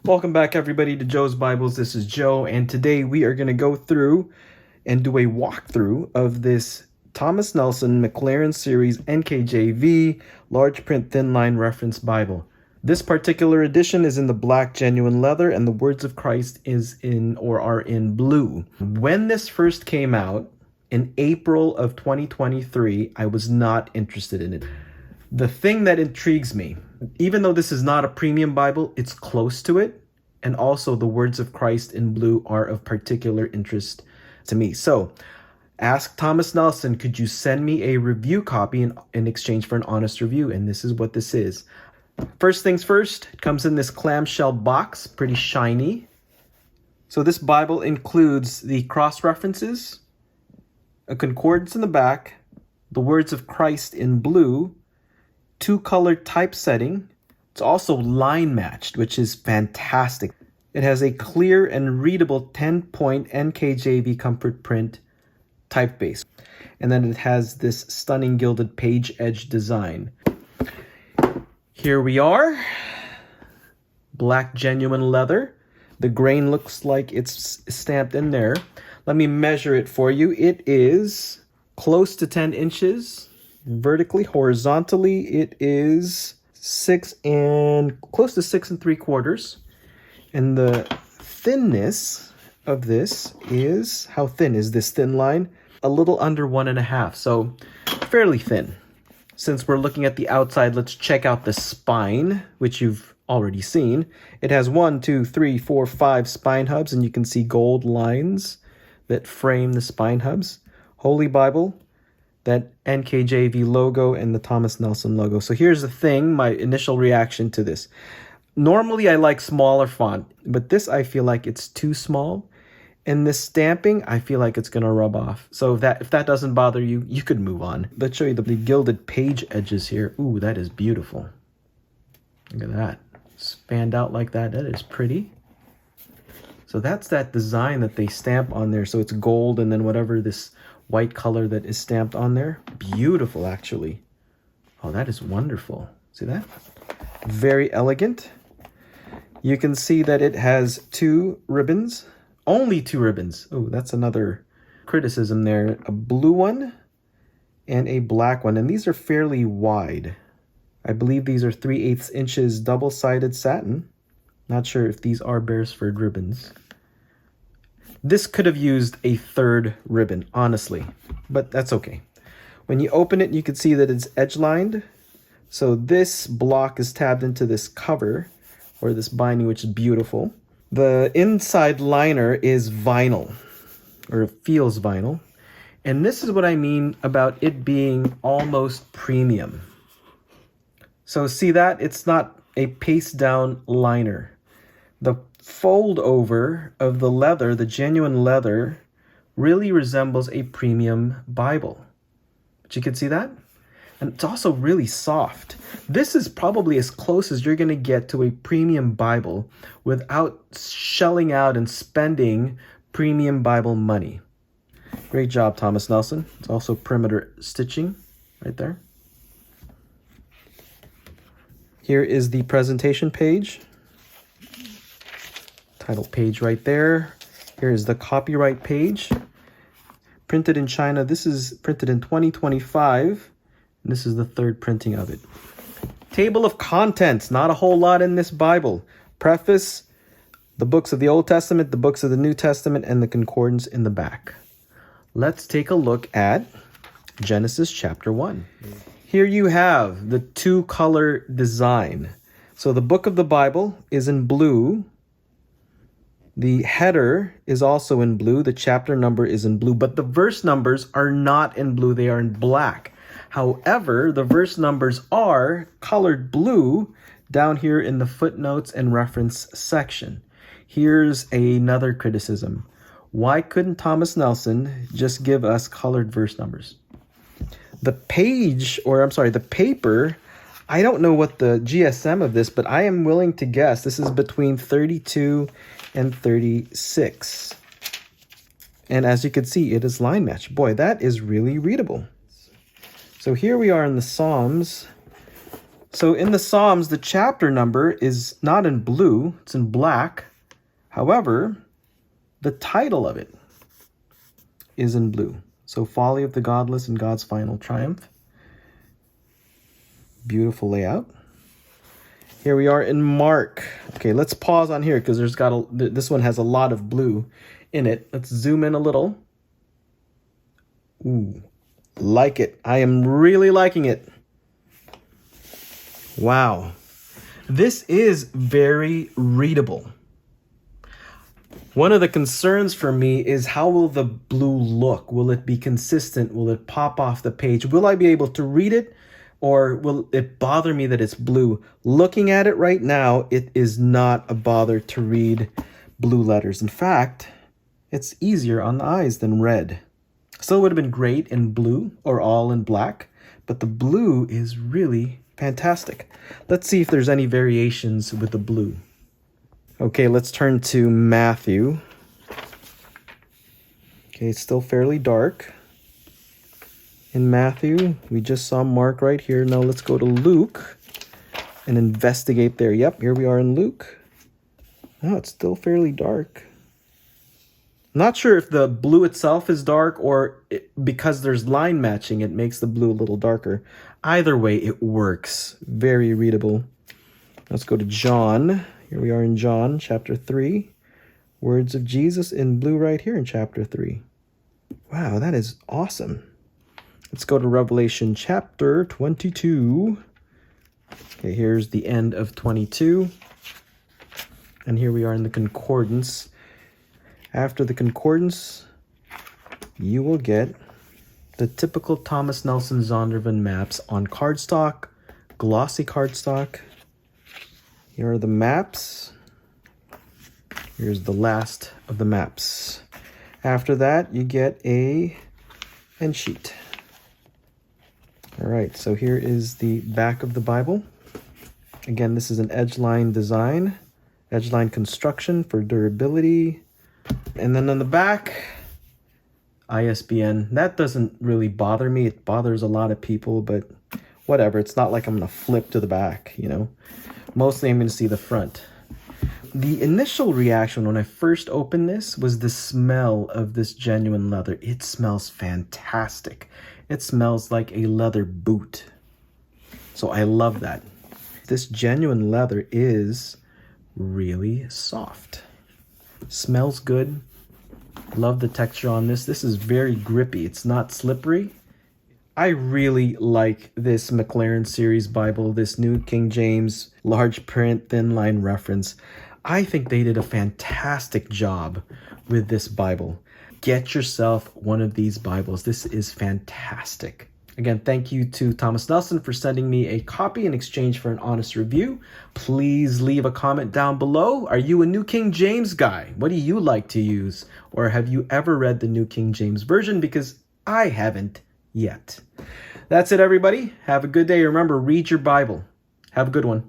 Welcome back, everybody, to Joe's Bibles. This is Joe, and today we are going to go through and do a walkthrough of this Thomas Nelson Maclaren series NKJV large print thin line reference Bible. This particular edition is in the black genuine leather, and the words of Christ are in blue. When this first came out in April of 2023, I was not interested in it. The thing that intrigues me, even though this is not a premium Bible, it's close to it. And also the words of Christ in blue are of particular interest to me. So ask Thomas Nelson, could you send me a review copy in exchange for an honest review? And this is what this is. First things first, it comes in this clamshell box, pretty shiny. So this Bible includes the cross references, a concordance in the back, the words of Christ in blue, two-color typesetting. It's also line matched, which is fantastic. It has a clear and readable 10-point NKJV comfort print typeface. And then it has this stunning gilded page edge design. Here we are. Black genuine leather. The grain looks like it's stamped in there. Let me measure it for you. It is close to 10 inches. Vertically, horizontally, it is close to 6 3/4. And the thinness of this is, how thin is this thin line? A little under 1.5, so fairly thin. Since we're looking at the outside, let's check out the spine, which you've already seen. It has 1, 2, 3, 4, 5 spine hubs, and you can see gold lines that frame the spine hubs. Holy Bible, that NKJV logo, and the Thomas Nelson logo. So here's the thing, my initial reaction to this. Normally I like smaller font, but this I feel like it's too small. And this stamping, I feel like it's gonna rub off. So if that doesn't bother you, you could move on. Let's show you the gilded page edges here. Ooh, that is beautiful. Look at that. Spanned out like that. That is pretty. So that's that design that they stamp on there. So it's gold and then whatever this white color that is stamped on there. Beautiful, actually. Oh, that is wonderful. See that? Very elegant. You can see that it has 2 ribbons. Only 2 ribbons. Oh, that's another criticism there. A blue one and a black one. And these are fairly wide. I believe these are 3/8 inches double-sided satin. Not sure if these are Beresford ribbons. This could have used a 3rd ribbon, honestly, but that's okay. When you open it, you can see that it's edge-lined. So this block is tabbed into this cover, or this binding, which is beautiful. The inside liner is vinyl, or it feels vinyl. And this is what I mean about it being almost premium. So see that? It's not a paste-down liner. The fold over of the leather, the genuine leather, really resembles a premium Bible. But you can see that? And it's also really soft. This is probably as close as you're going to get to a premium Bible without shelling out and spending premium Bible money. Great job, Thomas Nelson. It's also perimeter stitching right there. Here is the presentation page. Title page right there. Here is the copyright page. Printed in China. This is printed in 2025. And this is the 3rd printing of it. Table of contents. Not a whole lot in this Bible. Preface, the books of the Old Testament, the books of the New Testament, and the concordance in the back. Let's take a look at Genesis chapter 1. Here you have the 2-color design. So the book of the Bible is in blue. The header is also in blue. The chapter number is in blue, but the verse numbers are not in blue. They are in black. However, the verse numbers are colored blue down here in the footnotes and reference section. Here's another criticism. Why couldn't Thomas Nelson just give us colored verse numbers? The paper, I don't know what the GSM of this, but I am willing to guess this is between 32 and 36. And as you can see, it is line matched. Boy, that is really readable. So here we are in the Psalms, So in the Psalms, the chapter number is not in blue, it's in black. However, the title of it is in blue. So Folly of the Godless and God's Final Triumph. Beautiful layout. Here we are in Mark. Okay, let's pause on here because this one has a lot of blue in it. Let's zoom in a little. Ooh, like it. I am really liking it. Wow. This is very readable. One of the concerns for me is how will the blue look? Will it be consistent? Will it pop off the page? Will I be able to read it? Or will it bother me that it's blue? Looking at it right now, it is not a bother to read blue letters. In fact, it's easier on the eyes than red. Still would have been great in blue or all in black, but the blue is really fantastic. Let's see if there's any variations with the blue. Okay, let's turn to Matthew. Okay, it's still fairly dark. In Matthew, we just saw Mark right here. Now let's go to Luke and investigate there. Yep, here we are in Luke. Oh, it's still fairly dark. Not sure if the blue itself is dark or because there's line matching, it makes the blue a little darker. Either way, it works. Very readable. Let's go to John. Here we are in John, chapter 3. Words of Jesus in blue right here in chapter 3. Wow, that is awesome. Let's go to Revelation chapter 22. Okay, here's the end of 22. And here we are in the concordance. After the concordance, you will get the typical Thomas Nelson Zondervan maps on cardstock, glossy cardstock. Here are the maps. Here's the last of the maps. After that, you get a end sheet. All right, so here is the back of the Bible. Again, this is an edge-line design, edge-line construction for durability. And then on the back, ISBN. That doesn't really bother me. It bothers a lot of people, but whatever. It's not like I'm going to flip to the back, you know. Mostly I'm going to see the front. The initial reaction when I first opened this was the smell of this genuine leather. It smells fantastic. It smells like a leather boot. So I love that. This genuine leather is really soft. Smells good. Love the texture on this. This is very grippy. It's not slippery. I really like this Maclaren series Bible, this New King James, large print, thin line reference. I think they did a fantastic job with this Bible. Get yourself one of these Bibles. This is fantastic. Again, thank you to Thomas Nelson for sending me a copy in exchange for an honest review. Please leave a comment down below. Are you a New King James guy? What do you like to use? Or have you ever read the New King James Version? Because I haven't yet. That's it, everybody. Have a good day. Remember, read your Bible. Have a good one.